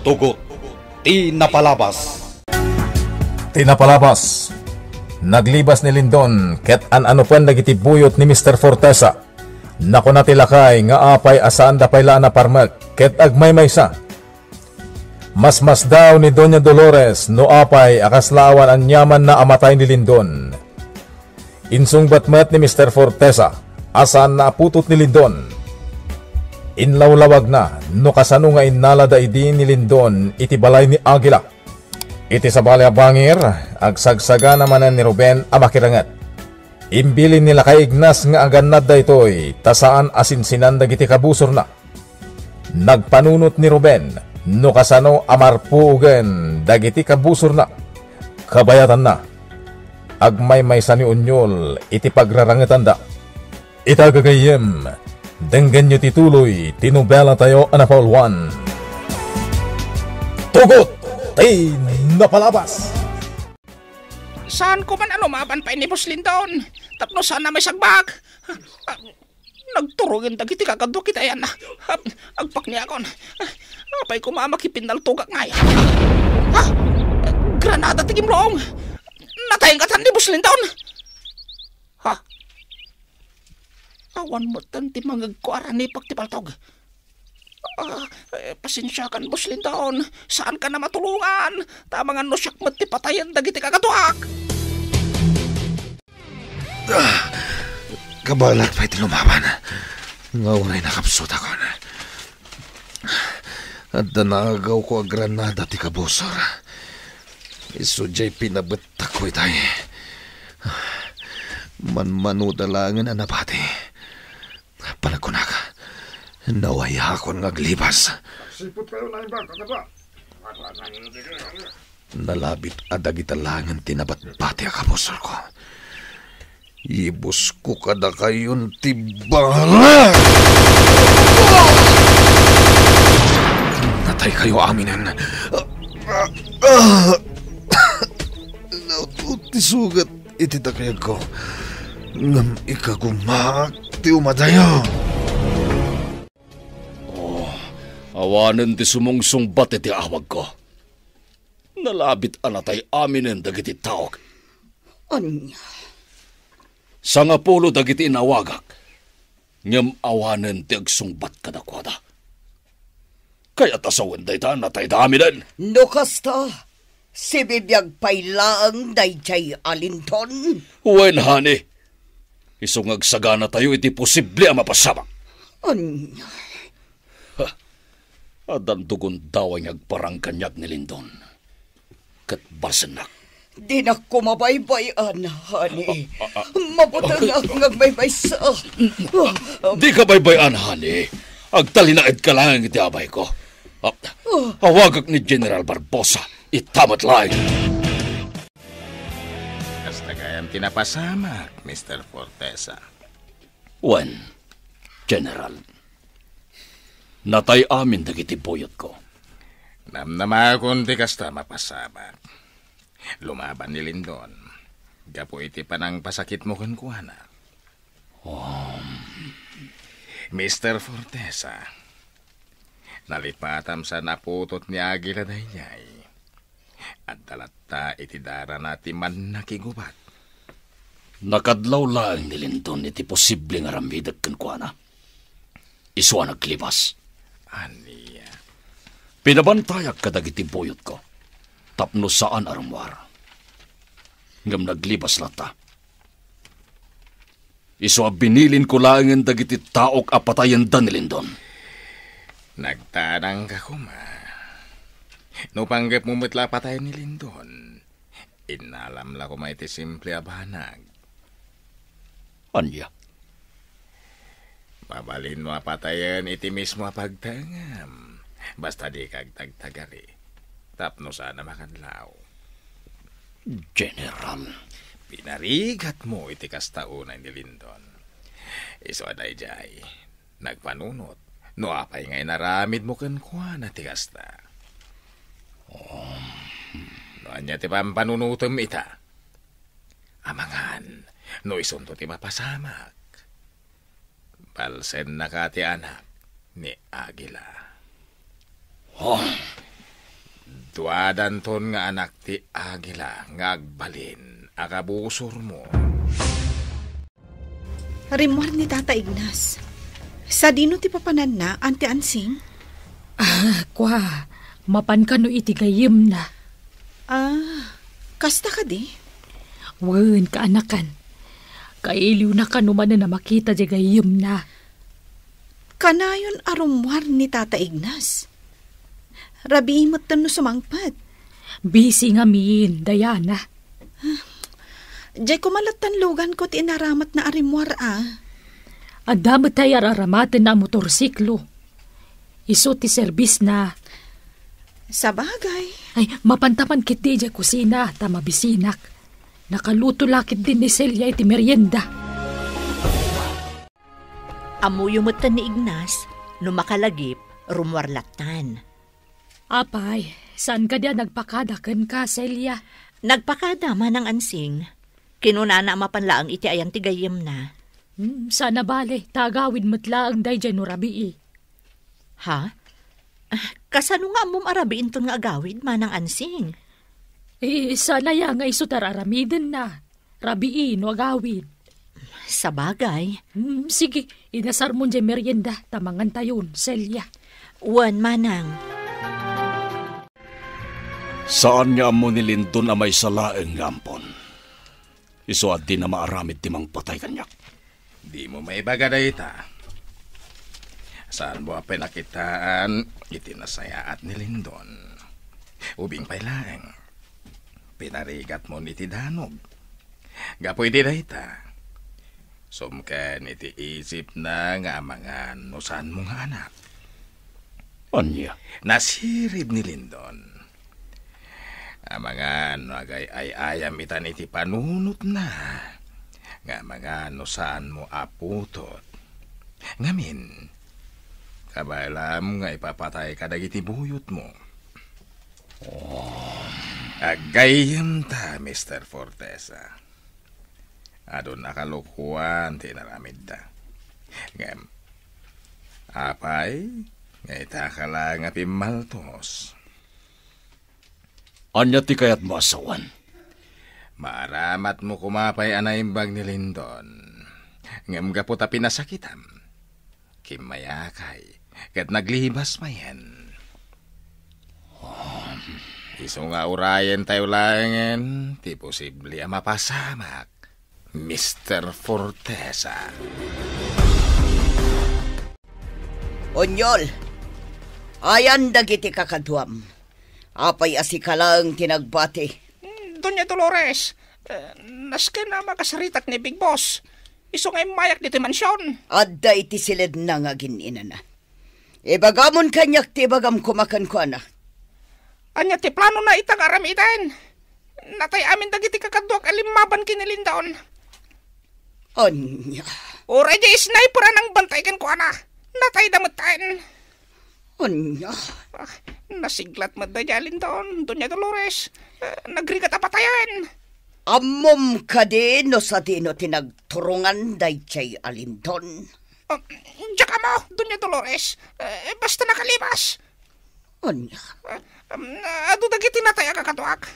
Tugot, tinapalabas. Tinapalabas. Naglibas ni Lindon ket ano pen dagiti buyot ni Mr. Fortesa. Naku natilakay nga apay asaan da payla na parmek ket agmaymaysa. Mas daw ni Doña Dolores no apay akaslawan ang yaman na amatay ni Lindon. Insung batmet ni Mr. Fortesa asan na aputot ni Lindon. Inlawlawag na no kasano nga inalada idi ni Lindon iti balay ni Aguila. Iti sa balay bangir agsagsaga naman ni Ruben amakirangat. Imbilin nila kay Ignas nga aganad da itoy tasaan asinsinan dagiti kabusor na. Nagpanunot ni Ruben no kasano amarpugen dagiti kabusor na. Kabayatan na. Agmaymaysa ni Unyol iti pagrarangatan da. Itagagayem, denggan nyo tituloy, tinubela tayo Anapol 1. Tugot, tinapalabas. Saan ko man maban pa ni Boss Lindon? Tapno sana may sagbag. Nagturugin dagiti kakadwa kita yan. Agpak niya akon. Apay ko mamakipindal tugak ngay. Ha? Granada tigimlong. Natayang katan ni Boss Lindon. Ha? Awan mo tanti mangagkuara ni pagtipaltog. Pasensya kan Boss Lindon. Saan ka na matulungan? Tamangan no siyak matipatayan dagiti kakatuak. Kabalat pa'y tinumaban. Ngaway nakapsot ako na. At nanagaw ko ang granada ti kabusor. Isudyay pinabatak ko itay. Manmanudalangan na nabati. Panagkunaka. Nawaya akong ngaglibas. Sipot kayo na iba, kakaba. Nalabit adagitalangan tinabat-bati ang kabusor ko. Ibus ko kada kayon tibala. Natay kayo aminin. Naututi sugat ititakayag ko. Ngam ikagumak ti umadayo. Awanen ti sumungsungbat iti awag ko. Nalabit anatay aminen dagiti taok. Anya? Sa nga pulo dagiti inawagak, ngam awanen ti agsungbat kadakwada. Kaya tasawen day ta natay daminen. No kasta, si bibiyag paylaang dayjay alinton. Wen hani, isungag sagana tayo iti posible ang mapasabak. Anya? Adan dugon daw ang agparang kanyag ni Lindon. Kat basenak. Di na kumabaybayan, honey. Maputang akong agbaybay sa... Di ka baybayan, honey. Agtalinaid ka lang iti abay ko. Awagak ni General Barbosa. Itamat lang. Basta kayang tinapasamak, Mr. Fortesa. When, General, natay amin dagiti buyot ko. Namnama akong di kasta mapasamak. Lumaban ni Lindon. Gapo iti panang pasakit mo kun kuhana. Mr. Fortesa, nalipatam sa naputot ni Aguila dayjay. At dalata iti dara nati man nakigubat. Nakadlaw lang ni Lindon iti posible nga rambidag kan kuhana. Iswa naglibas. Aniya. Pinabantayag kadagiti buyot ko. Tapno saan arumwar. Ngam naglibas lata. Iswa binilin ko langin dagiti taok apatayan da ni Lindon. Nagtanang ka kuma. No panggap mo mitla patayan ni Lindon. Inalam la ko iti simple abanag. Anya? Mabalin mo apatayan iti mismo apagtangam. Basta di kag tagtagari. Tapno sana makanlaw. General. Pinarigat mo iti kastaunay ni Lindon. Iso aday jay. Nagpanunot. No apay ngay naramid mo kan kuha na ti kasta. No anya ti pampanunutom ita. Amangan. No isunto ti mapasamak. Palsen na ka ti anak ni Aguila. Tuadan ton nga anak ti Agila nga agbalin akabusor mo. Rimwar ni Tata Ignas. Sa dino ti papanan na, Auntie Ansing? Kwa, mapan ka no iti gayim na. Kasta ka di? Wen ka anakan. Kailiw na ka naman na makita di gayim na. Kanayon arumwar ni Tata Ignas. Rabi imot no sumangpad. Busy nga min, Diana. Diyay kumalatan lugan ko ti inaramat na arimwar Adamot tayo araramatan na motorsiklo. Iso ti serbis na. Sa bagay. Ay, mapantaman kiti dya kusina, tamabisinak. Nakaluto lakit din ni Celia iti merienda. Amuyumutan ni Ignas, lumakalagip, rumwarlatan. Apay, saan ka diya nagpakadakan ka, Celia? Nagpakada man ang ansing. Kinunana mapanlaang iti ayang tigayim na. Sana bale, tagawid matlaang day dyan no rabii. Ha? Kasano nga mong arabiin ton nga agawid manang ansing? Sana ya nga iso tararamiden na. Rabii no agawid. Sa bagay. Sige, inasar mo dyan merienda, tamangan tayon, Celia. Wan manang. Saan nga mo ni Lindon na may salaeng ngampon? Iso at di na maaramid timang patay kanyak. Di mo may bagaday ta. Saan mo pinakitaan itinasayaat ni Lindon? Ubing pailaeng. Pinarigat mo ni Tidanog. Gapoy di dayta. Sumken iti isip na nga mga nusan mong anak. Anya? Nasirib ni Lindon. Ang mga nagay ay ayam itan iti panunot na. Nga mga nusan mo aputot. Ngamin, kabalam nga ipapatay ka dagiti buyot mo. Agayam ta, Mr. Fortesa. Adon nakalukuan tinaramid da. Ngam, apay, nga itakala nga pimaltos. Anya ti kayat mo asawan? Maaramat mo kumapay anaimbag ni Lindon. Ngam gapo ta pinasakitam. Kimayakay, kat naglibas mayan. Iso nga urayan tayo langan, ti posible mapasamak. Mr. Fortesa. Onyol, ayan dagiti kakadwam. Apay asikalang tinagbati. Doña Dolores, naske na makasaritak ni Big Boss. Iso ngay mayak dito mansyon. Adda iti silid na nga ginina na. Ibagamon kanyak ti bagam kumakan ko na. Anya ti plano na itang aramitan. Natay amin dagiti kakadwak alimaban kinilindaon. Anya. Oray di sniper ang bantay kan ko ana. Natay damutan. Anya. Nasiglat madajalin doon, Doña Dolores. Nagrigat apatayan. Amom ka din no sa dino tinagturungan day chay alinton. Diyak mo, Doña Dolores. Basta nakalipas. Anya. Ado dagiti natay kakatuak.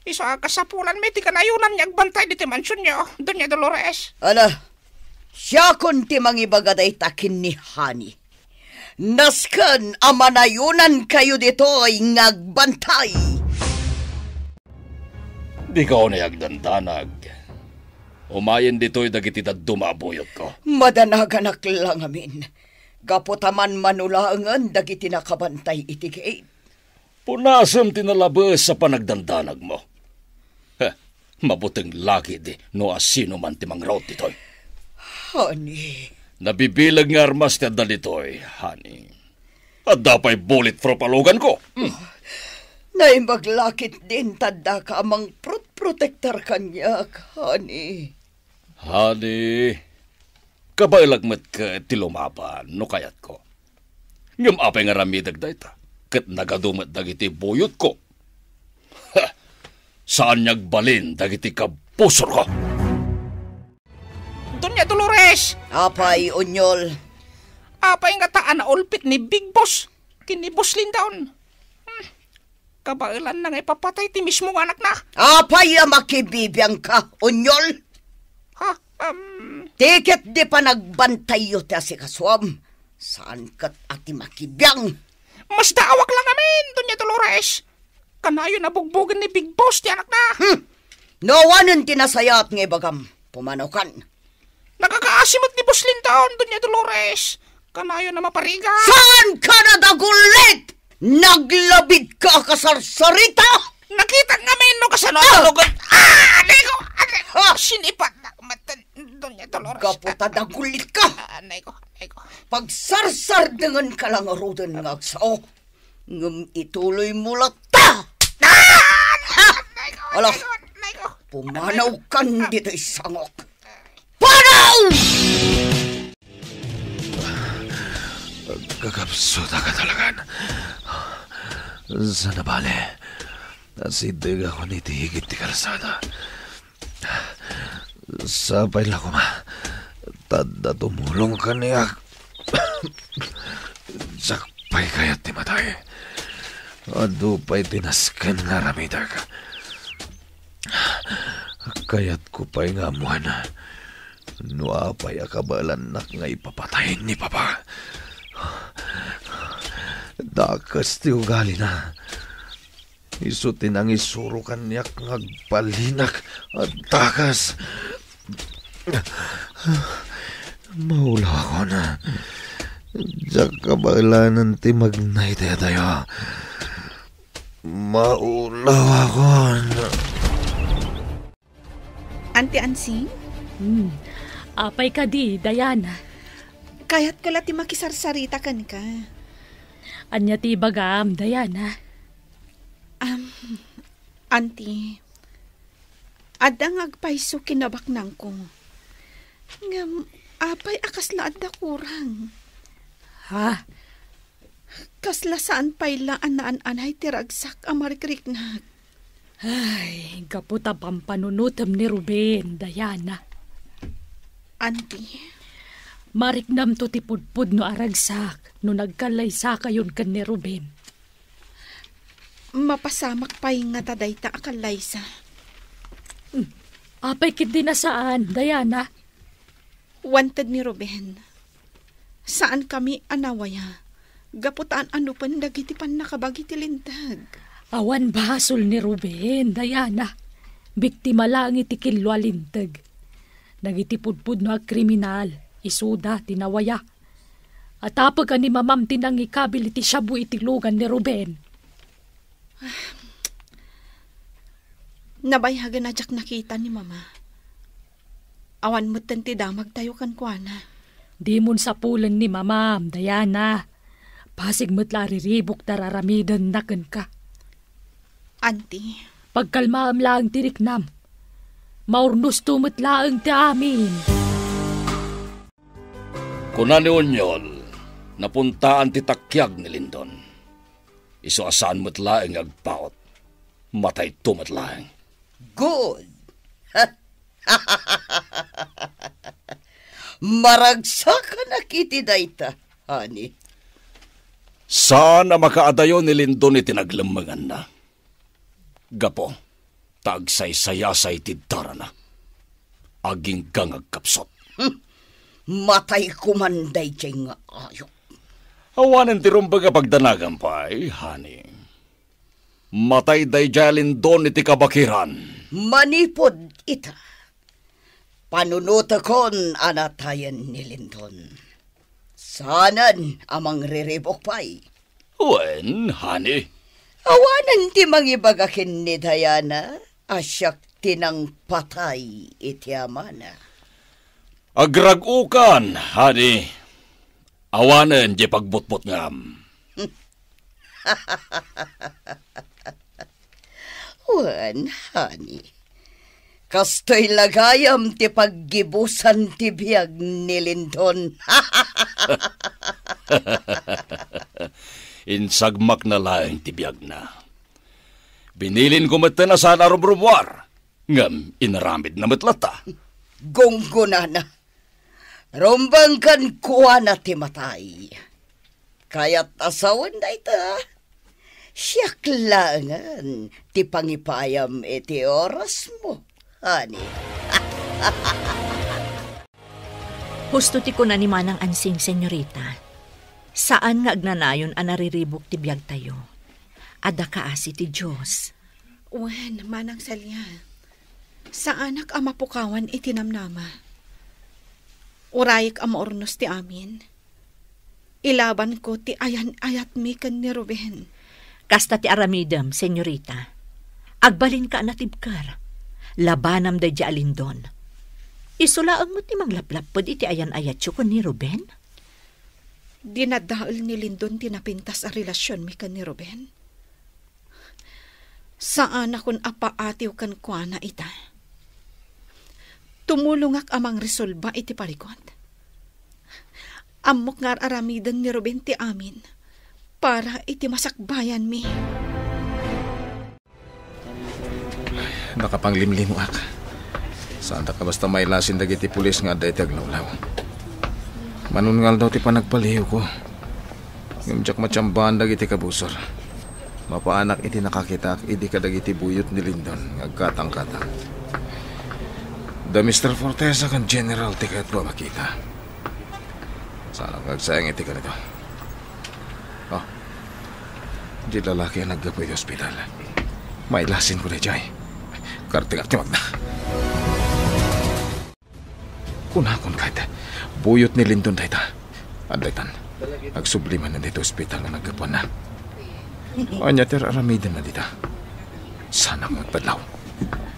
Iso kasapulan may ti kanayunan niya agbantay diti mansyon niyo, Doña Dolores. Ala, siya kunti mangibagaday takin ni Hani. Nasken amanayunan kayo dito'y ngagbantay. Di ka o nayagdandanag. Umayin dito'y dagiti dumabuyot ko. Madanaganak lang amin. Gaputaman manulangan dagiti nakabantay itigay. Punasam tinalabas sa panagdandanag mo. Mabuting laki di no asino man timang raw dito'y. Honey. Nabibilag nga armas ti adalitoy, honey. At dapay bulletproof alugan ko. Naimaglakit din tanda ka amang protector kanyak, honey. Honey, kabailagmat ka ti lumaban, no kayat ko. Ngam apay nga ramidag da ita, kat nagadumat dagiti buyot ko. Saan nyagbalin dagiti kabusor ko? Doña Dolores! Apay, Onyol. Apay nga taan na ulpit ni Big Boss. Kini Boss Lindaon. Kabailan na nga ipapatay ti mismo nga anak na. Apay makibibiyang ka, unyol. Ha? Tiket di pa nagbantay yu ti asikaswam. Saan kat ati makibiyang? Mas daawak lang amin, Doña Dolores. Kanayo na bugbugan ni Big Boss ti anak na. Nawanan tinasayat nga bagam. Pumanaw kan. Nakakaasimot ni Boss Linton, Doña Dolores. Kanayo na mapariga. Saan ka na dagulit? Naglabid ka kasarsarita? Nakita nga may no kasano talugan. Anay ko! Sinipat na matan, Doña Dolores. Kaputa dagulit ka. Anay ko. Pagsarsar dengan ka lang arudan nga agsao. Ngam ituloy mo lata. Ala, pumanaw kan dito'y sangok. Panaw! Kakapsuta ka talagan. Sa nabali, nasidig ako ni tihigit ti karsada. Sabay lang ko ma. Tada tumulong ka niya. Sakpay kaya't ti matay. Ado pa'y tinaskan nga ramita ka. Kaya't ko pa'y nga amuhan. Nuapay akabalan nak nga ipapatayin ni Papa. Dakas ti ugali na. Isutin ang isuro kanyak ngagpalinak at dakas. Maulaw ako na. Diyak kabalanan ti magnay tayo. Maulaw ako na. Auntie Ansing? Apay ka di, Diana. Kaya't ko ti makisarsarita kan ka. Anya ti bagam, Diana. Auntie, adang agpaiso kinabaknang ko. Ngam, apay akasla adda kurang. Ha? Kasla saan pay laan na anay tiragsak amarikrik na. Ay, kaputa pampanunutam ni Ruben, Diana. Auntie, mariknam to ti pudpud no aragsak no nagkalaysa kayon kan ni Ruben. Mapasamak pay nga taday ta akalaysa. Apay kit di na saan, Diana? Wanted ni Ruben. Saan kami anawaya? Gaputaan ano pan dagiti pan nakabagi ti lintag. Awan bahasol ni Ruben, Diana. Biktima lang iti kilwa lintag. Nagitipudpud no kriminal. Isuda, tinawaya. At apag ni mamam tinang ikabil iti shabu iti lugan ni Ruben. Nabayhagan na jak nakita ni mama. Awan mo't ti damag tayo kan kuana. Di mon sa pulan ni mamam, Diana. Pasig mo't lariribok tararamidan nakan ka. Auntie. Pagkalmaam lang tiriknam. Maurnos tumot laang ti amin. Kuna ni Onyol, napuntaan ti takyag ni Lindon. Iso asaan mo't laeng agpaot. Matay tumat laeng. Good. Maragsak ka nakiti dayta, honey. Saan na makaadayo ni Lindon iti naglamangan na? Gapo, tagsaysayasay ti dara na. Aging gangag kapsot. Matay kumanday jay nga ayok. Awanan ti rumbaga pagdanagan pa honey. Matay day jay Lindon iti kabakiran. Manipod ita. Panunutakon anatayan ni Lindon. Sanan amang riribok pa'y. Wen, honey. Awanan ti mangibagakin ni Diana. Asyak tinang patay iti amana. Agragukan, honey. Awanan di pagbutbut ngam. Wen, honey. Kastoy lagayam ti paggibusan ti biyag ni Lindon. Insagmak na laeng ti biyag na. Binilin ko mata na sa narumrumwar. Ngam, inaramid na matlata. Gonggona na. Rombang kan kuha na ti matay. Kaya't asawan na ita. Siyak Aklangan, ti pangipayam iti oras mo, honey. Husto ti ko na ni manang ansing, senyorita. Saan nga agnanayon a nariribok ti biyag tayo? Ada kaasi ti Diyos. Wen, manang salya. Sa anak ang mapukawan itinamnama. Urayik ang maornos ti amin. Ilaban ko ti ayan-ayat mi kan ni Ruben. Kasta ti aramidam, senyorita. Agbalin ka natibkar. Labanam da di alindon. Isulaang mo ti manglaplapod iti ayan-ayat siyo kon ni Ruben? Dinadaol ni Lindon tinapintas a relasyon mi kan ni Ruben. Saan akong apaatiw kan kuana ita? Tumulungak amang resolba iti parikot. Amok nga aramidan ni Ruben ti amin para iti masakbayan mi. Nakapanglimlim ak. Saan ta ka basta may lasin dagiti pulis nga day taglawlaw. Manungal daw ti panagpaliw ko. Ngumjak matsambahan dagiti kabusor. Mapaanak iti nakakitak, idi ka dagiti buyot ni Lindon, ngagkatang-katang. Da Mr. Fortesa kan General ti kaya't ko makita. Sana kagsayang iti ka nito. Oh, di lalaki ang naggapoy di hospital. May lasin ko na jay. Karting timag na. Kunakon kahit buyot ni Lindon dayta. Andaytan, agsubliman na dito hospital na naggapuan na. Anya ter aramidan na dita. Sana magpadlaw.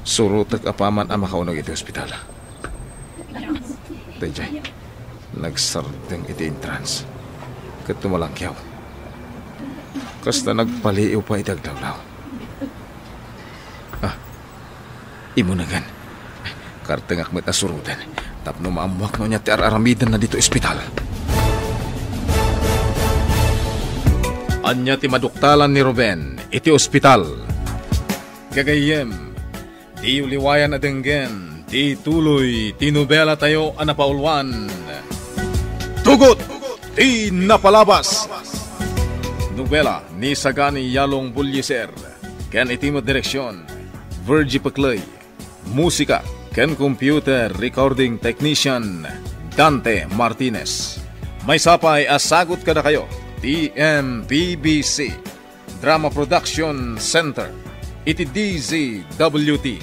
Surutag apaman ang makaunag iti hospital. Dayjay, nagsardeng iti entrance. Kat tumalangkyaw. Kasta nagpaliiw pa itagdawlaw. Imunagan. Kartengak met asurutan. Tapno maamuak no niya ti aramidan na dito ospital. Anya ti maduktalan ni Ruben, iti ospital. Gagayem, di uliwayan na denggen, di tuloy, ti nobela tayo anapaulwan. Tugot, ti napalabas. Nobela ni Sagani Yalong Bulyeser, ken iti mo direksyon, Virgie Paclay. Musika, ken computer recording technician, Dante Martinez. May sapay asagot kada kayo. TMPBC Drama Production Center iti DZWT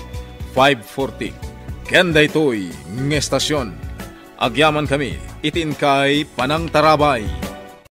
540 Kenda ito'y ng estasyon. Agyaman kami itin kay Panang Tarabay.